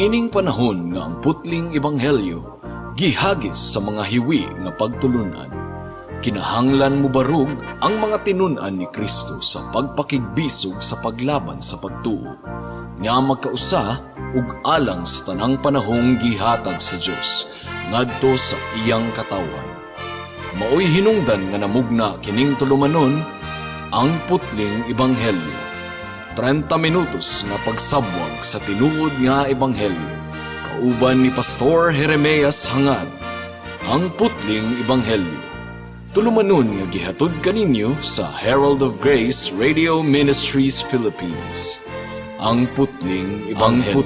Niining panahon nga ang putling ebanghelyo gihagis sa mga hiwi nga pagtulunan. Kinahanglan mo barug ang mga tinun-an ni Kristo sa pagpakigbisog sa paglaban sa pagtuo, nga magkausa ug alang sa tanang panahong gihatag sa Dios ngadto sa iyang katawan. Maoy hinungdan nga namugna kining tulumanon ang putling ebanghelyo. 30 minutos nga pagsabwag sa tinuod nga ebanghelyo. Kauban ni Pastor Jeremias Hangad, ang putling ebanghelyo. Tulumanon nga gihatod kaninyo sa Herald of Grace Radio Ministries Philippines. Ang putling ebanghelyo.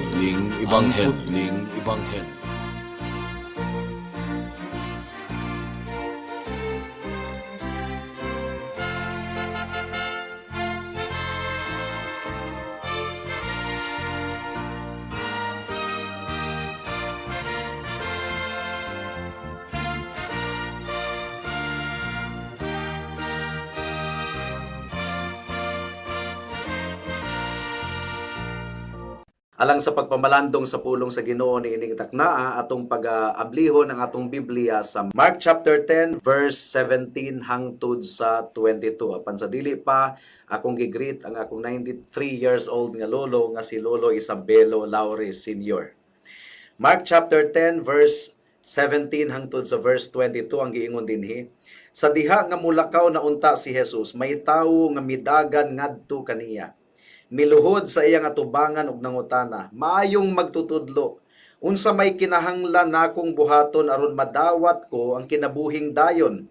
Alang sa pagpamalandong sa pulong sa Ginoo ni ining taknaa atong pag-ablihon ang atong Biblia sa Mark chapter 10 verse 17 hangtod sa 22. Apan sa dili pa akong gigreet ang akong 93 years old nga lolo nga si Lolo Isabelo Laure Sr. Mark chapter 10 verse 17 hangtod sa verse 22 ang giingon dinhi. Sa diha nga mulakaw na unta si Jesus, may tawo nga midagan ngadto kaniya. Miluhod sa iyang atubangan ug nangutana, maayong magtutudlo. Unsa may kinahanglan nakong buhaton aron madawat ko ang kinabuhing dayon?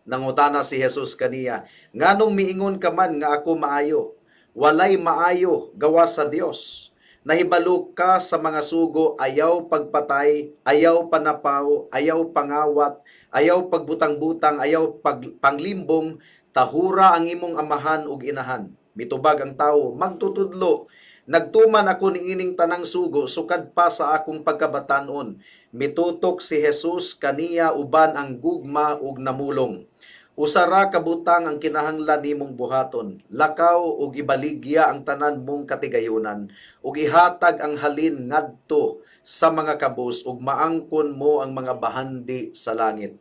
Nangutana si Jesus kaniya, nganong miingon ka man nga ako maayo? Walay maayo gawas sa Dios. Nahibalo ka sa mga sugo, ayaw pagpatay, ayaw panapaw, ayaw pangawat, ayaw pagbutang-butang, ayaw panglimbong, tahura ang imong amahan ug inahan. Mitubag ang tawo, magtutudlo. Nagtuman ako ni ining tanang sugo, sukad pa sa akong pagkabatanon. Mitutok si Jesus kaniya uban ang gugma ug namulong. Usara kabutang ang kinahanglan nimong buhaton. Lakaw ug ibaligya ang tanan mong katigayunan. Ug ihatag ang halin ngadto sa mga kabus ug maangkon mo ang mga bahandi sa langit.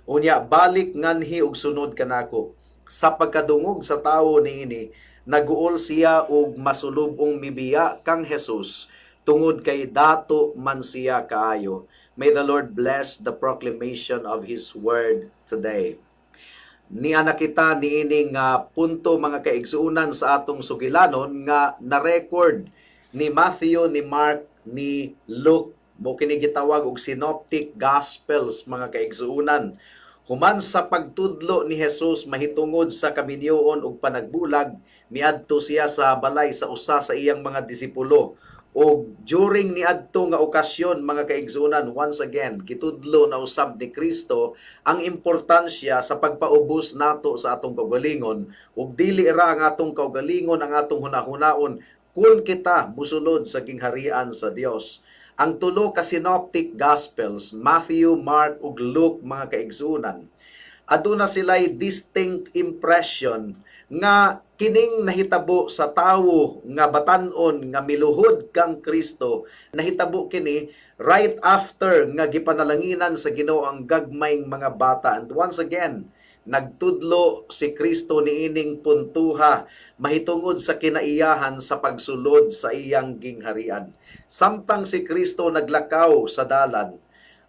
Unya, balik nganhi ug sunod kanako. Sa pagkadungog sa tawo niini, naguol siya og masulubong mibiya kang Jesus tungod kay dato man siya kaayo. May the Lord bless the proclamation of His word today. Niana kita niining punto mga kaigsuunan sa atong sugilanon nga na-record ni Matthew, ni Mark, ni Luke. Mo kini gitawag og synoptic gospels mga kaigsuunan. Human sa pagtudlo ni Jesus mahitungod sa kaminyoon ug panagbulag, miadto siya sa balay sa usa sa iyang mga disipulo. O during niadto nga okasyon mga kaigsunan, once again, kitudlo na usab ni Kristo ang importansya sa pagpaubos nato sa atong kaugalingon ug dili ra ang atong kaugalingon ang atong hunahunaon kung kita musulod sa gingharian sa Dios. Ang tulo ka synoptic gospels, Matthew, Mark ug Luke mga kaigsunan, aduna sila'y distinct impression nga kining nahitabo sa tawo nga batan-on nga miluhod kang Kristo, nahitabo kini right after nga gipanalanginan sa Ginoo ang gagmayng mga bata. And once again, nagtudlo si Kristo niining puntuha mahitungod sa kinaiyahan sa pagsulod sa iyang gingharian. Samtang si Kristo naglakaw sa dalan,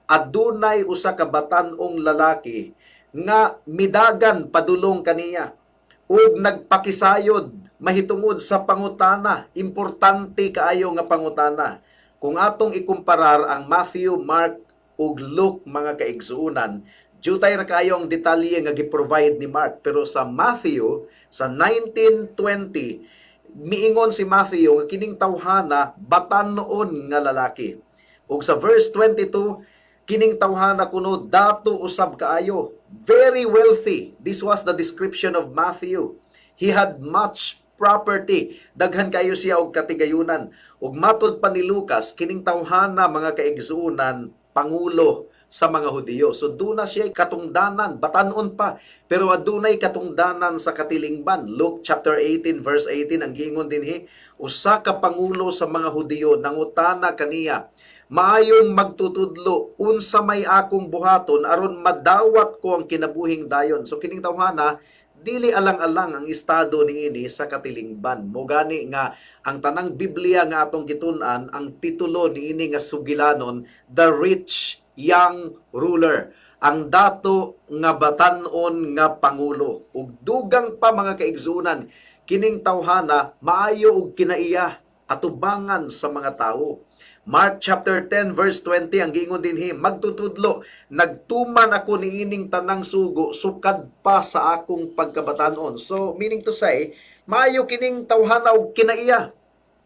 adunay usa ka batan-ong lalaki nga midagan padulong kaniya ug nagpakisayod mahitungod sa pangutana, importante kaayo nga pangutana. Kung atong ikumparar ang Matthew, Mark ug Luke mga kaigsuunan, jutay ra kayo ang detalye nga gi-provide ni Mark, pero sa Matthew sa 19:20 miingon si Matthew nga kining tawhana batan-on nga lalaki. Ug sa verse 22, kining tawhana kuno dato usab kaayo, very wealthy. This was the description of Matthew. He had much property, daghan kayo siya og katigayunan. Ug matod pa ni Lucas, kining tawhana mga kaigsuunan pangulo sa mga Hudiyo. So duna siya katungdanan, batanon pa, pero adunay katungdanan sa katilingban. Luke chapter 18 verse 18 ang giingon dinhi, usa ka pangulo sa mga Hudiyo nangutana kaniya, maayong magtutudlo unsa may akong buhaton aron madawat ko ang kinabuhing dayon. So kining tawhana dili alang-alang ang estado niini sa katilingban. Mo gani nga ang tanang Biblia nga atong gitun-an, ang titulo niini nga sugilanon, The Rich Young Ruler, ang dato nga batanon nga pangulo. Ug dugang pa mga kaigsunan, kining tawhana maayo og kinaiya atubangan sa mga tawo. Mark chapter 10 verse 20 ang giingon dinhi, magtutudlo, nagtuman ako niining tanang sugo sukad pa sa akong pagkabatanon. So meaning to say, maayo kining tawhana og kinaiya.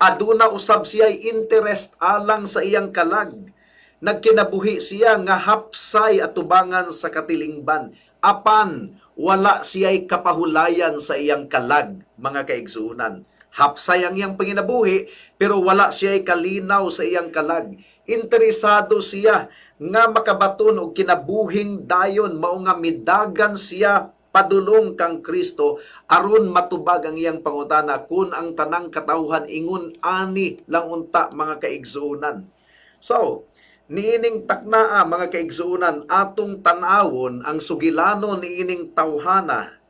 Aduna usab siya interest alang sa iyang kalag. Nagkinabuhi siya nga hapsay atubangan sa katilingban. Apan wala siya'y kapahulayan sa iyang kalag, mga kaigsuunan. Hapsay ang iyang panginabuhi, pero wala siya'y kalinaw sa iyang kalag. Interesado siya nga makabaton og kinabuhing dayon, mao nga midagan siya padulong kang Kristo aron matubag ang iyang pangutana kun ang tanang katawhan ingon ani lang unta, mga kaigsuunan. So, niining taknaa, mga kaigsuunan, atong tanawon ang sugilano niining tawhana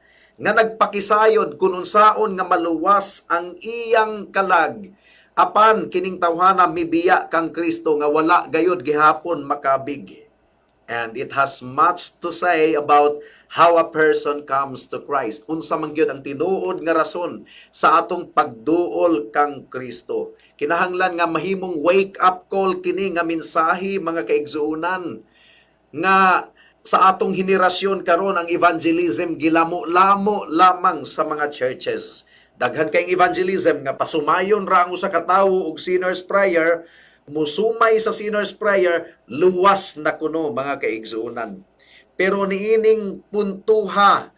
nga nagpakisayod kung unsaon nga maluwas ang iyang kalag, apan kining tawhana mibiya kang Kristo nga wala gayud gihapon makabig. And it has much to say about how a person comes to Christ. Unsa man gyud ang tinuod nga rason sa atong pagduol kang Kristo. Kinahanglan nga mahimong wake up call kini nga mensahe, mga kaigsuunan, nga sa atong henerasyon karon ang evangelism gilamo-lamo lamang sa mga churches. Daghan kayong evangelism nga pasumayon ra ang usa ka tawo og sinner's prayer, musumay sa sinner's prayer, luwas na kuno, mga kaigsuunan. Pero niining puntuha,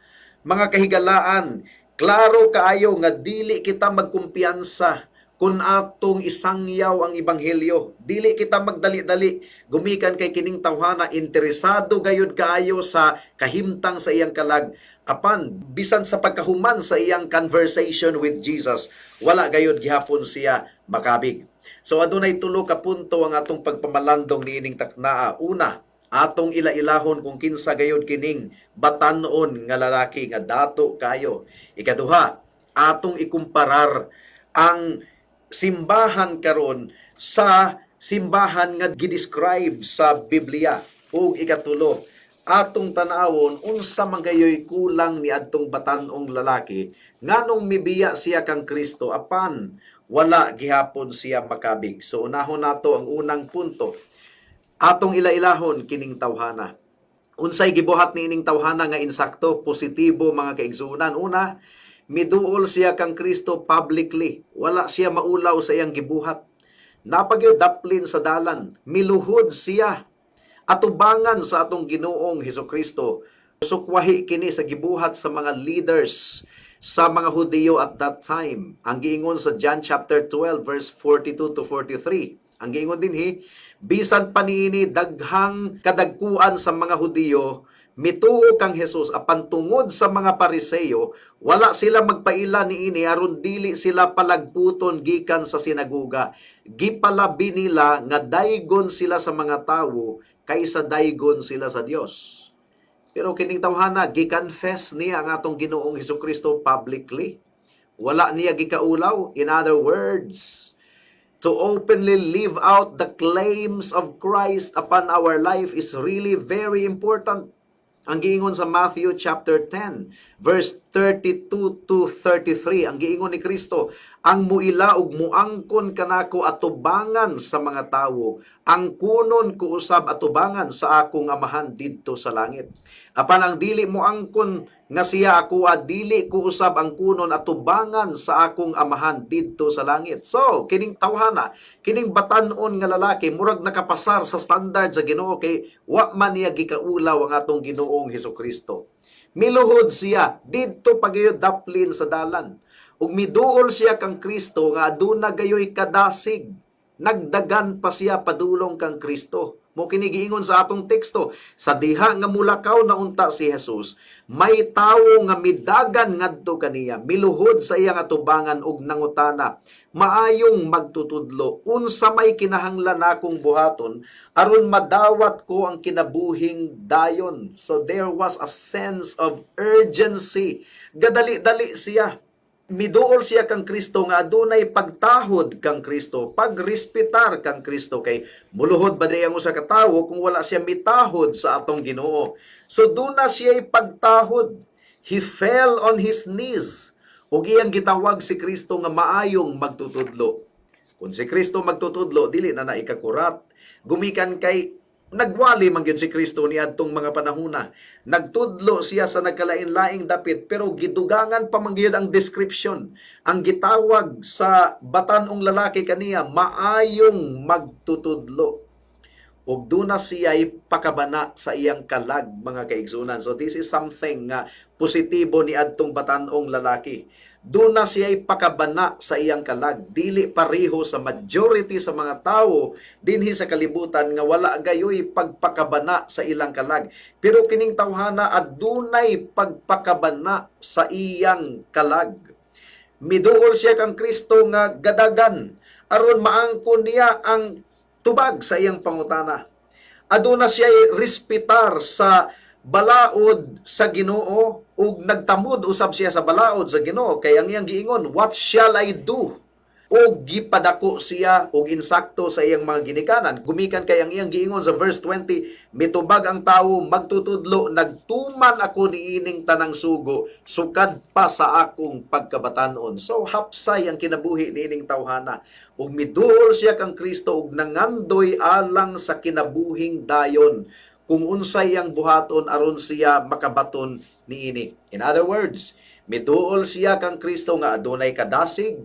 mga kahigalaan, klaro kaayo nga dili kita magkumpiyansa kung atong isangyaw ang ebanghelyo. Dili kita magdali-dali gumikan kay kining tawhana, interesado gayud kaayo sa kahimtang sa iyang kalag. Apan bisan sa pagkahuman sa iyang conversation with Jesus, wala gayud gihapon siya makabig. So adunay tulo ka punto ang atong pagpamalandong niining taknaa. Una, atong ilailahon kung kinsa gayud kining batanon nga lalaki nga dato kayo. Ikaduha, atong ikumparar ang simbahan karon sa simbahan nga gidescribe sa Biblia. Ug ikatulo, atong tanawon unsa man gayoy kulang ni adtong batanong lalaki nganong mibiya siya kang Kristo apan wala gihapon siya makabig. So unahon nato ang unang punto. Atong ilailahon kining tawhana. Unsay gibuhat ni ining tawhana nga insakto, positibo, mga kaigsuunan? Una, miduol siya kang Kristo publicly. Wala siya maulaw sa iyang gibuhat. Napagyo daplin sa dalan. Miluhod siya. Atubangan sa atong Ginoong Hesukristo. Sukwahi kini sa gibuhat sa mga leaders sa mga Hudiyo at that time. Ang giingon sa John chapter 12 verse 42 to 43. Ang giingon dinhi, bisan pa niini daghang kadagkuan sa mga Hudiyo mituo kang Hesus, apan tungod sa mga Pariseyo, wala sila magpaila niini aron dili sila palagputon gikan sa sinaguga. Gipalabi nila nga daygon sila sa mga tawo kaysa daygon sila sa Dios. Pero kining tawhana, gi-confess niya ang atong Ginoong Hesukristo publicly. Wala niya gikaulaw. In other words, to openly live out the claims of Christ upon our life is really very important. Ang giingon sa Matthew chapter 10, verse 32 to 33, ang giingon ni Kristo, ang muila ug muangkon kanako atubangan sa mga tawo, ang kunon ko usab atubangan sa akong amahan didto sa langit. Apan ang dili muangkon nga siya ako dili ko usab ang kunon atubangan sa akong amahan didto sa langit. So, kining tawhana, kining batanon nga lalaki, murag nakapasar sa standard sa Ginoo kay wa man niya gikaulaw ang atong Ginoong Hesukristo. Miluhod siya didto pagayod daplin sa dalan. Ug miduol siya kang Kristo nga aduna gayoy kadasig. Nagdagan pa siya padulong kang Kristo. Mo kinigiingon sa atong teksto, sa diha nga mulakaw na unta si Jesus, may tawo nga midagan ngadto kaniya, miluhod sa iyang atubangan ug nangutana, maayong magtutudlo, unsa may kinahanglan akong buhaton aron madawat ko ang kinabuhing dayon. So there was a sense of urgency. Gadali-dali siya. Miduol siya kang Kristo nga adunay pagtahod kang Kristo, pagrespetar kang Kristo, kay muluhod ba ang usa ka tawo kung wala siya mitahod sa atong Ginoo. So duna siya pagtahod. He fell on his knees. Ug iyang gitawag si Kristo nga maayong magtutudlo. Kung si Kristo magtutudlo, dili na ikakurat. Gumikan kay nagwali man gyud si Kristo niadtong mga panahona. Nagtudlo siya sa nagkalain-laing dapit, pero gidugangan pa man gyud ang description. Ang gitawag sa batanong lalaki kaniya, maayong magtutudlo. Ug duna siya'y pakabana sa iyang kalag, mga kaigsunan. So this is something nga positibo ni adtong batanong lalaki. Duna siya'y pakabana sa iyang kalag. Dili pareho sa majority sa mga tao dinhi sa kalibutan nga wala gayoy pagpakabana sa ilang kalag. Pero kining tawhana adunay pagpakabana sa iyang kalag. Miduol siya kang Kristo nga gadagan aron maangkon niya ang tubag sa iyang pangutana. Aduna siya'y respetar sa balaod sa Ginoo ug nagtamod usab siya sa balaod sa Ginoo, kay ang iyang giingon, what shall I do? Ug gipadako siya ug insakto sa iyang mga ginikanan. Gumikan kay ang iyang giingon sa verse 20, mitubag ang tawo magtutudlo, nagtuman ako niining tanang sugo, sukad pa sa akong pagkabatanon. So hapsay ang kinabuhi niining tawhana. Ug miduol siya kang Kristo ug nangandoy alang sa kinabuhing dayon, kung unsay ang buhaton aron siya makabaton niini. In other words, miduol siya kang Kristo nga adunay kadasig,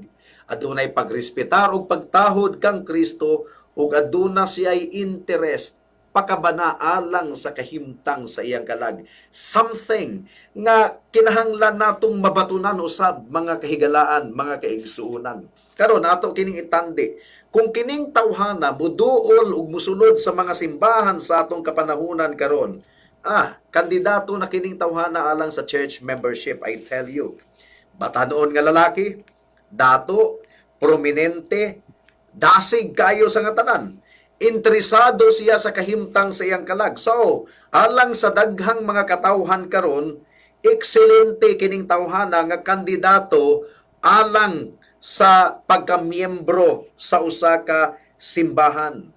adunay pagrespetar ug pagtahod kang Kristo, ug aduna siya'y interest pakabana alang sa kahimtang sa iyang kalag. Something nga kinahanglan natong mabatunan usab, mga kahigalaan, mga kaigsuunan. Karon ato kining itandi, kung kining tawhana muduol ug musulod sa mga simbahan sa atong kapanahunan karon, kandidato na kining tawhana alang sa church membership, I tell you. Batanon nga lalaki, dato, prominente, dasig kayo sa nga tanan. Interesado siya sa kahimtang sa iyang kalag. So, alang sa daghang mga katawhan karon, excelente kining tawhana nga kandidato alang sa pagkamiyembro sa usa ka simbahan.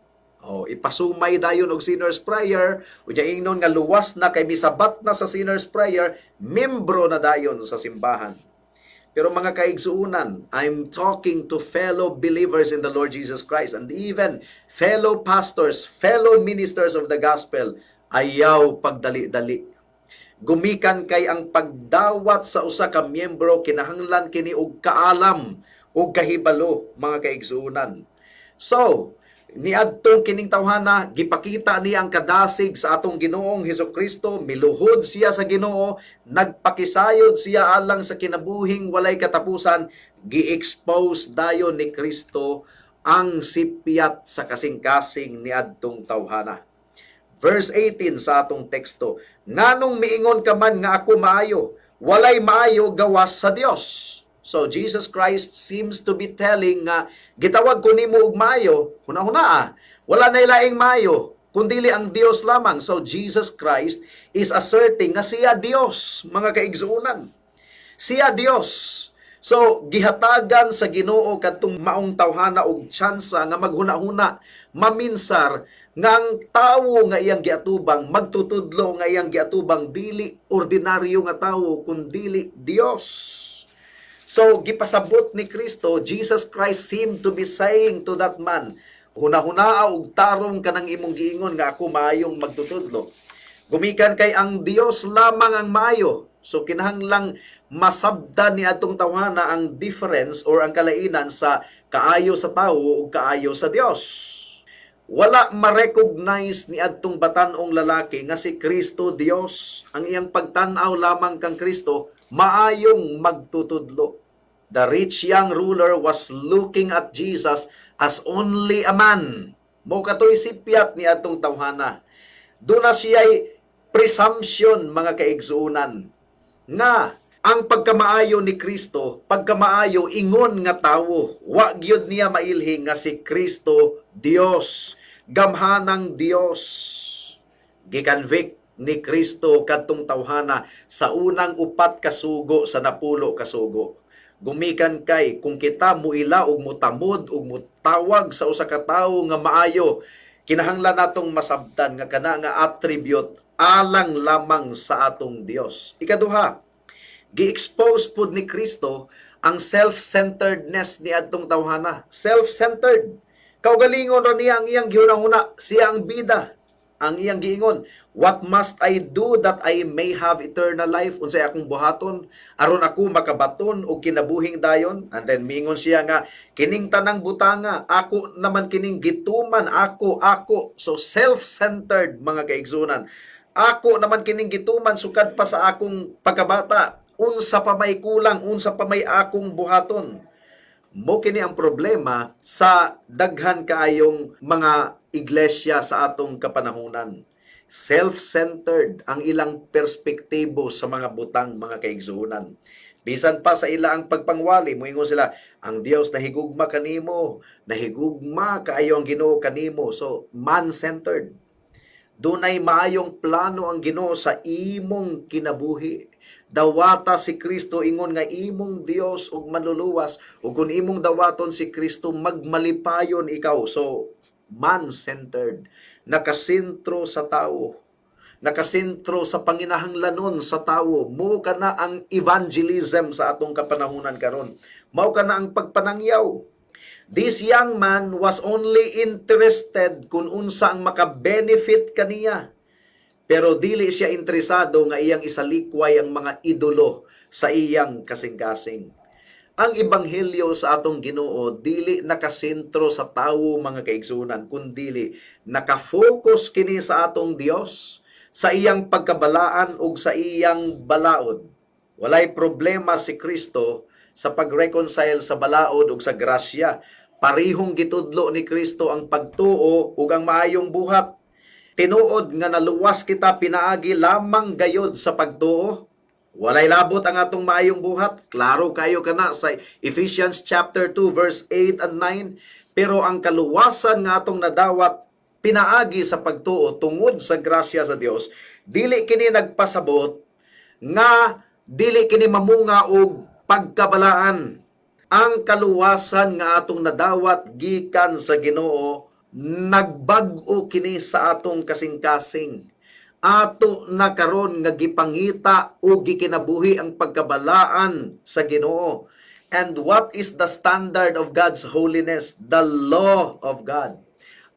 Ipasumay dayon og sinner's prayer, unya ingnon nga luwas na kay misabat na sa sinner's prayer, membro na dayon sa simbahan. Pero mga kaigsuunan, I'm talking to fellow believers in the Lord Jesus Christ and even fellow pastors, fellow ministers of the gospel, ayaw pagdali-dali. Gumikan kay ang pagdawat sa usa ka miyembro kinahanglan kini og kaalam ug kahibalo, mga kaigsuunan. So, niadtong kining tawhana, gipakita niya ang kadasig sa atong Ginoong Hesukristo, miluhod siya sa Ginoo, nagpakisayod siya alang sa kinabuhing walay katapusan, gi-expose dayon ni Kristo ang sipyat sa kasing-kasing niadtong tawhana. Verse 18 sa atong teksto, nganong miingon ka man nga ako maayo, walay maayo gawas sa Dios. So Jesus Christ seems to be telling nga gitawag ko nimo og maayo, huna-huna wala na ilaing maayo kundili ang Dios lamang. So Jesus Christ is asserting nga siya Dios, mga kaigsuunan. Siya Dios. So gihatagan sa Ginoo kadtong maong tawhana og tsansa nga maghuna-huna, maminsar nga ang tawo nga iyang giatubang, magtutudlo nga iyang giatubang, dili ordinaryo nga tawo kundi Dios. So, gipasabot ni Kristo, Jesus Christ seemed to be saying to that man, huna-hunaa og tarong kanang imong giingon nga ako maayong magtutudlo. Gumikan kay ang Dios lamang ang maayo. So, kinahanglang masabdan ni atong tawhana ang difference or ang kalainan sa kaayo sa tawo ug kaayo sa Dios. Wala ma-recognize ni adtong batanong lalaki nga si Kristo Dios. Ang iyang pagtan-aw lamang kang Kristo, maayong magtutudlo. The rich young ruler was looking at Jesus as only a man. Mo katoy sipyat ni atong tawhana. Doon na siya'y presumption, mga kaigsuunan, nga ang pagkamaayo ni Kristo, pagkamaayo ingon nga tawo, wa gyud niya mailhi nga si Kristo Dios, gamhanang Dios. Gikonvict ni Kristo kadtong tawhana sa unang upat kasugo sa napulo kasugo. Gumikan kay kung kita muila og mutamod og mutawag sa usa ka tawo nga maayo, kinahanglan natong masabtan nga kana nga attribute alang lamang sa atong Dios. Ikaduha, gi-expose pud ni Kristo ang self-centeredness ni adtong tawhana. Self-centered. Kaugalingon ra niya ang iyang gihunahuna, siya ang bida. Ang iyang giingon, what must I do that I may have eternal life? Unsay akong buhaton aron ako makabaton og kinabuhing dayon? And then miingon siya nga, kining tanang butanga, ako naman kining gituman, ako. So self-centered, mga kaigsunan. Ako naman kining gituman sukad pa sa akong pagkabata. Unsa pa may kulang, unsa pa may akong buhaton. Mo kini ang problema sa daghan kaayong mga iglesia sa atong kapanahunan. Self-centered ang ilang perspektibo sa mga butang, mga kaigsuonan. Bisan pa sa ila ang pagpangwali, moingon sila, ang Dios nahigugma kanimo, nahigugma kaayo ang Ginoo kanimo. So, man-centered. Dunay maayong plano ang Ginoo sa imong kinabuhi. Dawata si Kristo ingon nga imong Dios ug manluluwas, ug kun imong dawaton si Kristo magmalipayon ikaw. So man-centered, nakasentro sa tao, nakasentro sa panginahanglanon sa tao. Mao kana ang evangelism sa atong kapanahunan karon. Mao kana ang pagpanangyaw. This young man was only interested kung unsa ang makabenefit kaniya. Pero dili siya interesado nga iyang isalikway ang mga idolo sa iyang kasing-kasing. Ang ebanghelyo sa atong Ginoo dili nakasentro sa tawo, mga kaigsunan, kundi nakafocus kini sa atong Dios, sa iyang pagkabalaan ug sa iyang balaod. Walay problema si Kristo sa pag-reconcile sa balaod ug sa grasya. Parihong gitudlo ni Kristo ang pagtuo ug ang maayong buhat. Tinuod nga naluwas kita pinaagi lamang gayod sa pagtuo. Walay labot ang atong maayong buhat. Klaro kayo kana sa Ephesians chapter 2 verse 8 and 9. Pero ang kaluwasan nga atong nadawat pinaagi sa pagtuo tungod sa grasya sa Dios, dili kini nagpasabot nga dili kini mamunga og pagkabalaan. Ang kaluwasan nga atong nadawat gikan sa Ginoo nagbag-o kini sa atong kasing-kasing. Ato na karon nga gipangita o gikinabuhi ang pagkabalaan sa Ginoo. And what is the standard of God's holiness? The law of God.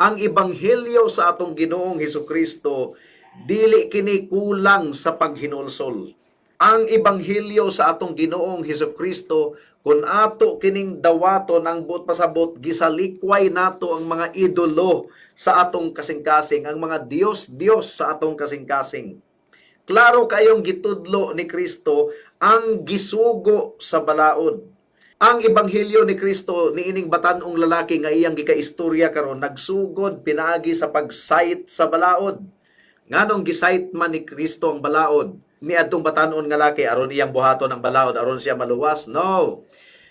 Ang ebanghelyo sa atong Ginoong Hesukristo dili kini kulang sa paghinulsol. Ang ebanghelyo sa atong Ginoong Hesukristo, kung ato kining dawaton ang buot pasabot, gisalikway nato ang mga idolo sa atong kasing-kasing, ang mga Diyos sa atong kasing-kasing. Klaro kayong gitudlo ni Kristo ang gisugo sa balaod. Ang ebanghelyo ni Kristo niining batanong lalaki nga iyang gikaistorya karon nagsugod pinaagi sa pag-sight sa balaod. Nganong gisayt man ni Kristo ang balaod? Ni adtong batanon nga laki aron iyang buhaton ang balaod aron siya maluwas? No.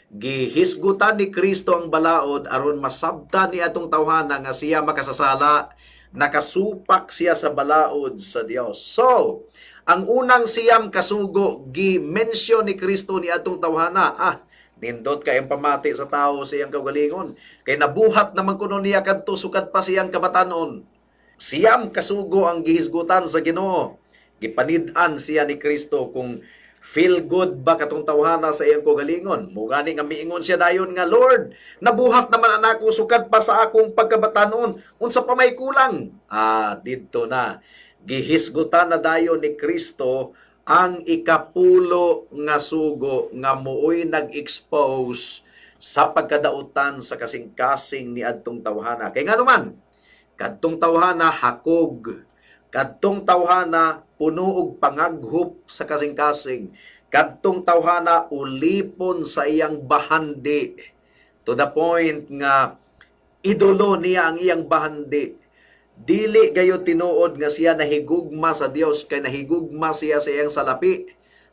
Gihisgutan ni Kristo ang balaod aron masabtan ni atong tawhana nga siya makasasala, nakasupak siya sa balaod sa Dios. So, ang unang siyam kasugo gi-mention ni Kristo ni atong tawhana. Nindot kayong pamati sa tao sa iyang kaugalingon. Kay nabuhat naman kuno niya kadto sukad pa siyang kabatanon. Siyam kasugo ang gihisgutan sa Ginoo. Gipanid-an siya ni Kristo kung feel good ba katong tawhana sa iyang kaugalingon. Mugani nga miingon siya dayon nga, Lord, nabuhat naman anako sukad pa sa akong pagkabatanon. Unsa pa may kulang? Didto na. Gihisgutan na dayon ni Kristo ang ikapulo nga sugo nga mooy nag-expose sa pagkadautan sa kasing-kasing ni adtong tawhana. Kay nga naman, kadtong tawhana hakog, kadtong tawhana puno og pangaghop sa kasing-kasing, kadtong tawhana ulipon sa iyang bahandi, to the point nga idolo niya ang iyang bahandi. Dili gayo tinuod nga siya nahigugma sa Dios, kay nahigugma siya sa iyang salapi.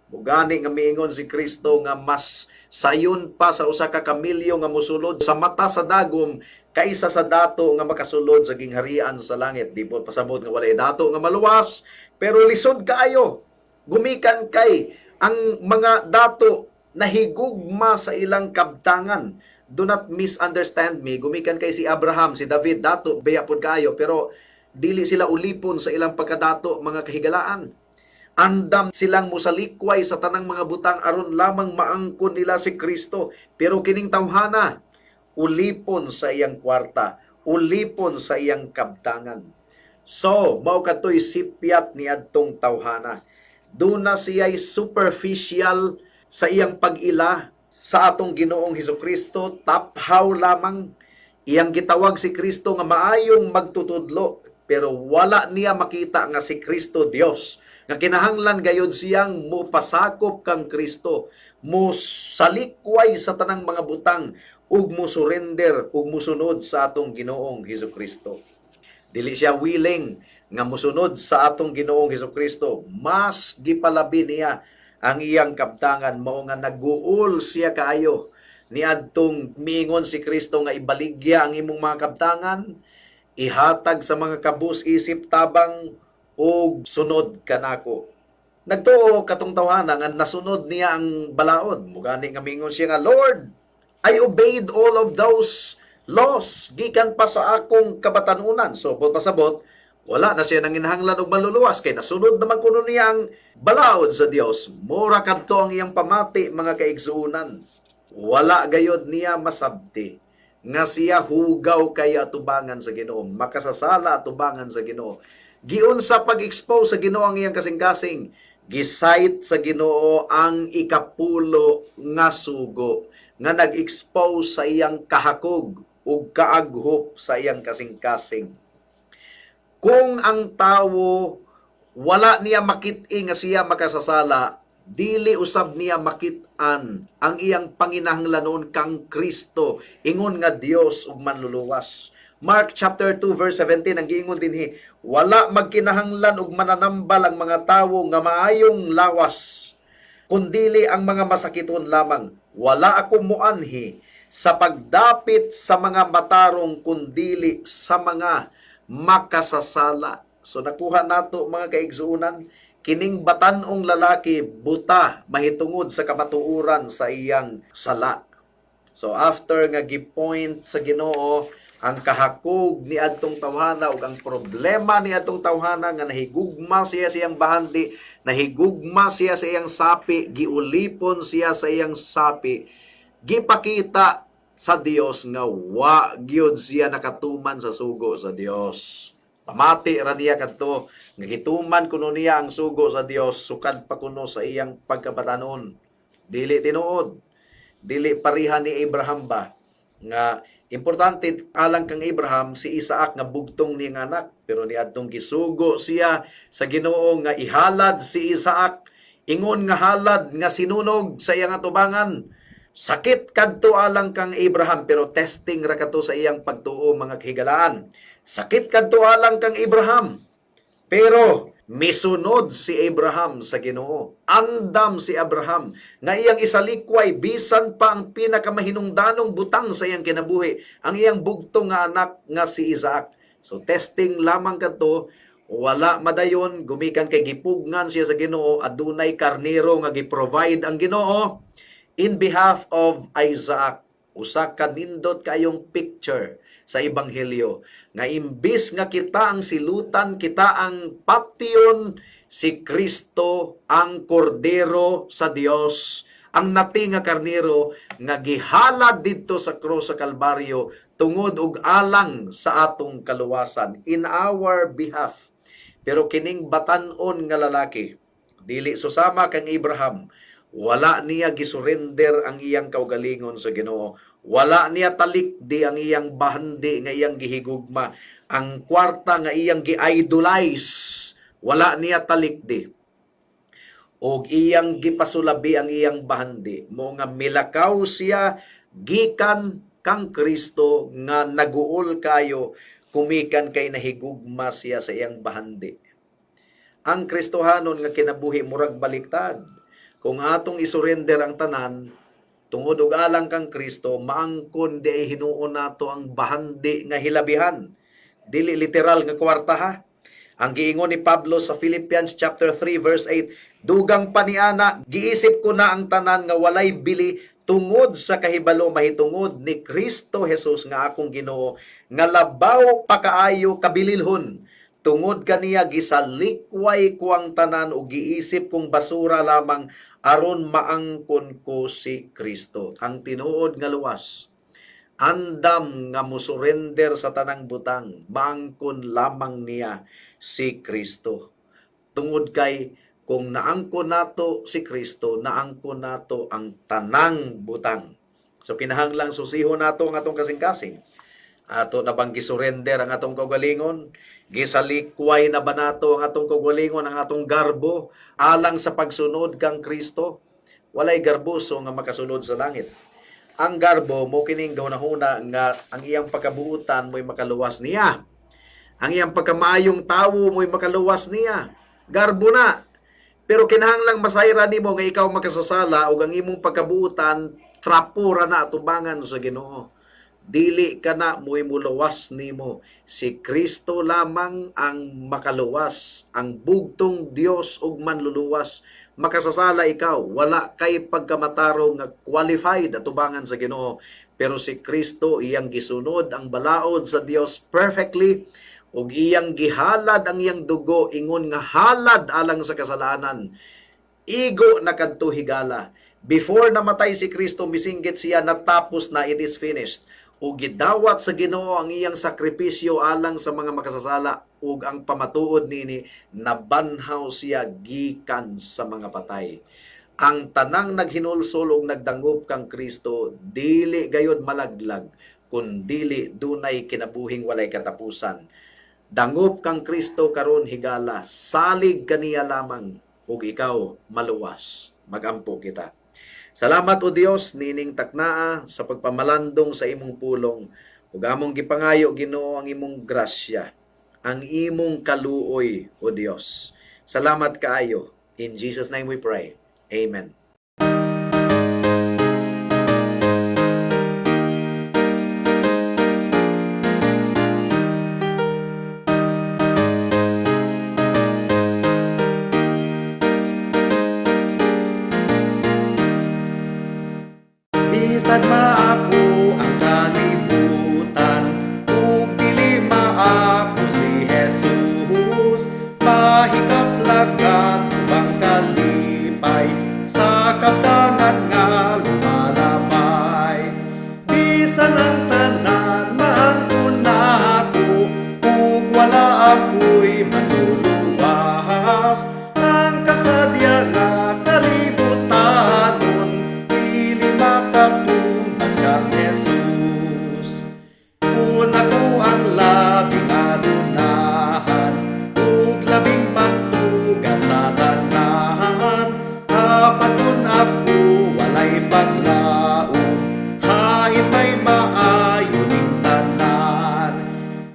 Mugani nga miingon si Kristo nga mas sayon pa sa usa ka kamilyo nga mosulod sa mata sa dagom kaysa sa dato nga makasulod sa gingharian sa langit. Di po pasabot nga walay dato nga maluwas, pero lisod kaayo. Gumikan kay ang mga dato nahigugma sa ilang kabtangan. Do not misunderstand me. Gumikan kay si Abraham, si David, dato bayapon kaayo, pero dili sila ulipon sa ilang pagkadato mga kahigalaan. Andam silang musalikway sa tanang mga butang aron lamang maangkon nila si Kristo. Pero kining tawhana, ulipon sa iyang kwarta, ulipon sa iyang kabtangan. So, mao katoy sipyat ni adtong tawhana. Duna siya'y superficial sa iyang pag-ila sa atong Ginoong Hesukristo, taphaw lamang. Iyang gitawag si Kristo nga maayong magtutudlo, pero wala niya makita nga si Kristo Dios. Nga kinahanglan gayud siyang mupasakop kang Kristo, musalikway sa tanang mga butang, ug musurrender ug musunod sa atong Ginoong Hesukristo. Dili siya willing nga musunod sa atong Ginoong Hesukristo. Mas gipalabi niya ang iyang kabtangan, mao nga naguol siya kaayo ni adtong miingon si Kristo nga ibaligya ang imong mga kabtangan, ihatag sa mga kabus isip tabang ug sunod kanako. Nagtuo katong tawhana nga nasunod niya ang balaod. Mugani nga mingon siya nga, Lord, I obeyed all of those laws gikan pa sa akong kabatanunan. So pasabot, wala na siya nanginahanglan og maluluwas kay nasunod naman kuno niya ang balaod sa Dios. Mura kadto ang iyang pamati mga kaigsuunan. Wala gayod niya masabti nga siya hugaw kay atubangan sa Ginoo, makasasala atubangan sa Ginoo. Giun sa pag-expose sa Ginoo ang iyang kasing-kasing, gisite sa Ginoo ang ikapulo nga sugo nga nag-expose sa iyang kahakog ug kaaghop sa iyang kasing-kasing. Kung ang tawo wala niya makit-i nga siya makasasala, dili usab niya makit-an ang iyang panginahanglanon kang Kristo, ingon nga Dios ug manluluwas. Mark chapter 2 verse 17 ang giingon dinhi, wala magkinahanglan og mananambal ang mga tawo nga maayong lawas, kundili ang mga masakiton lamang. Wala ako muanhi sa pagdapit sa mga matarong, kundili sa mga makasasala. So nakuha nato mga kaigsuunan, kining batan-ong lalaki buta mahitungod sa kamatuoran sa iyang sala. So after nga gipoint sa Ginoo ang kahakog ni adtong tawhana ug ang problema ni adtong tawhana nga nahigugma siya sa iyang bahandi, nahigugma siya sa iyang sapi, giulipon siya sa iyang sapi, gipakita sa Dios nga wa gyud siya nakatuman sa sugo sa Dios. Pamati ra niya kadto nga gituman kuno niya ang sugo sa Dios sukad pa kuno sa iyang pagkabatanon. Dili tinuod, dili pareha ni Abraham ba nga importante alang kang Abraham si Isaac nga bugtong ni nga anak, pero ni adtong gisugo siya sa Ginoo nga ihalad si Isaac, ingon nga halad nga sinunog sa iyang atubangan. Sakit kadto alang kang Abraham, pero testing ra kadto sa iyang pagtuo mga kahigalaan. Sakit kadto alang kang Abraham, pero misunod si Abraham sa Ginoo. Andam si Abraham nga iyang isalikway bisan pa ang pinakamahinungdanong butang sa iyang kinabuhi, ang iyang bugtong nga anak nga si Isaac. So testing lamang kadto, wala madayon, gumikan kay gipugngan siya sa Ginoo, adunay karnero nga giprovide ang Ginoo in behalf of Isaac. Usa ka nindot kayong picture sa Ebanghelyo nga imbis nga kita ang silutan, kita ang patyon, si Kristo ang kordero sa Dios, ang nati nga karnero nga gihalad didto sa krus sa Kalbaryo tungod og alang sa atong kaluwasan in our behalf. Pero kining batan-on nga lalaki, dili susama kang Abraham, wala niya gisurrender ang iyang kaugalingon sa Ginoo. Wala niya talikdi ang iyang bahandi nga iyang gihigugma. Ang kwarta nga iyang gi-idolize, wala niya talikdi. Og iyang gipasulabi ang iyang bahandi. Mo nga milakaw siya gikan kang Kristo nga naguol kayo kumikan kay nahigugma siya sa iyang bahandi. Ang Kristohanon nga kinabuhi murag baliktad. Kung atong isurrender ang tanan, tungod og alang kang Kristo, maangkon di ay hinuon nato ang bahandi nga hilabihan. Dili literal nga kwarta ha. Ang giingon ni Pablo sa Philippians chapter 3 verse 8, dugang paniana, giisip ko na ang tanan nga walay bili tungod sa kahibalo mahitungod ni Kristo Jesus nga akong Ginoo, nga labaw pa kaayo kabililhon. Tungod kaniya gisalikway ko ang tanan o giisip kong basura lamang aron maangkon ko si Kristo. Ang tinuod nga luwas, andam nga musurrender sa tanang butang, maangkon lamang niya si Kristo. Tungod kay kung naangkon nato si Kristo, naangkon nato ang tanang butang. So kinahanglang susihon nato ang atong kasing-kasing. Ato na bang gisurrender ang atong kaugalingon? Gisalikway na ba nato ang atong kaugalingon, ang atong garbo alang sa pagsunod kang Kristo? Walay garboso nga makasunod sa langit. Ang garbo mo kining gahuna nga ang iyang pagkabuutan mo'y makaluwas niya. Ang iyang pagkamaayong tawo mo'y makaluwas niya. Garbo na. Pero kinahanglang masayra nimo nga ikaw makasasala ug ang imong pagkabuutan trapura na atubangan sa Ginoo. Dili ka na mo'y muluwas nimo. Si Kristo lamang ang makaluwas, ang bugtong Dios ug manluluwas. Makasasala ikaw, wala kay pagkamataro nga qualified atubangan sa Ginoo. Pero si Kristo iyang gisunod ang balaod sa Dios perfectly, ug iyang gihalad ang iyang dugo ingon nga halad alang sa kasalanan. Igo na kadto higala. Before namatay si Kristo, misinggit siya, natapos na, it is finished. Ug gidawat sa Ginoo ang iyang sakripisyo alang sa mga makasasala, ug ang pamatuod nini nabanhaw siya gikan sa mga patay. Ang tanang naghinulsol ug nagdangop kang Kristo dili gayud malaglag, kun dili dunay kinabuhing walay katapusan. Dangop kang Kristo karon higala, salig kaniya lamang ug ikaw maluwas. Magampo kita. Salamat o Dios nining taknaa sa pagpamalandong sa imong pulong. Ug among gipangayo Ginoo ang imong grasya, ang imong kaluoy o Dios. Salamat kaayo. In Jesus name we pray. Amen. Bisag maako ang kalibutan, ug dili maako si Jesus. Mahikaplagan ubang kalipay, sa kaptanan nga lumalabay. Bisan ang tanan maangkon nako, ug wala ako'y manluluwas. Ang kasadya nga kalibutanon, dili makatumbas kang Jesus. Kung ako ang labing adunahan, ug labing pantugan sa tanan, apat kun ako walay paglaom, hain may maayo ning tanan.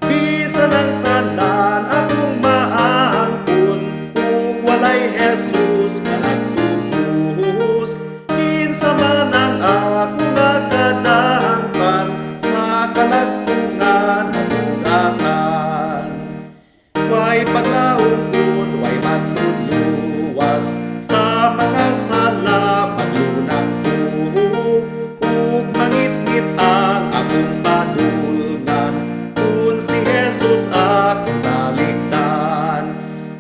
Bisan ang tanan akong maangkon, ug walay Jesus nga nagtubos. Kinsa man ang ako nga kadangpan, sa kalagkungan mabugatan. Way paglaom kun way manluluwas, sa mga sala maglunang ko, ug mangit-ngit ang akong padulngan, kun si Jesus akong talikdan.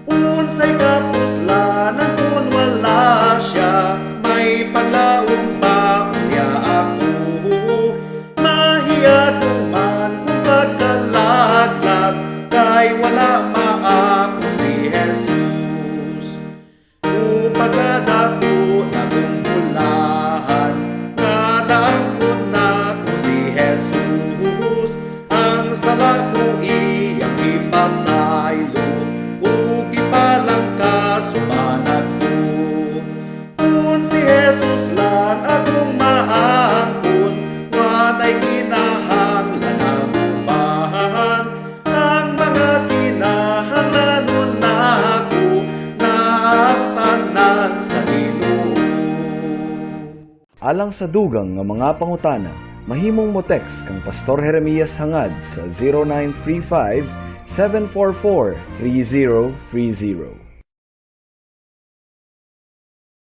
Unsay kapuslanan kun wala siya, may paglaom ba unya ako? Mahiya ko man kung pagkalaglag, kay wala maako si Jesus. Upagkadako na kong bulahan, nga naangkon na ko si Jesus. Ang sala ko iyang ipasaylo, ug ipalang kasubanan ko. Kung si Jesus lang akong maangkon, wanay Alang sa dugang nga mga pangutana, mahimong mo text kang Pastor Jeremias hangad sa 0935 744 3030.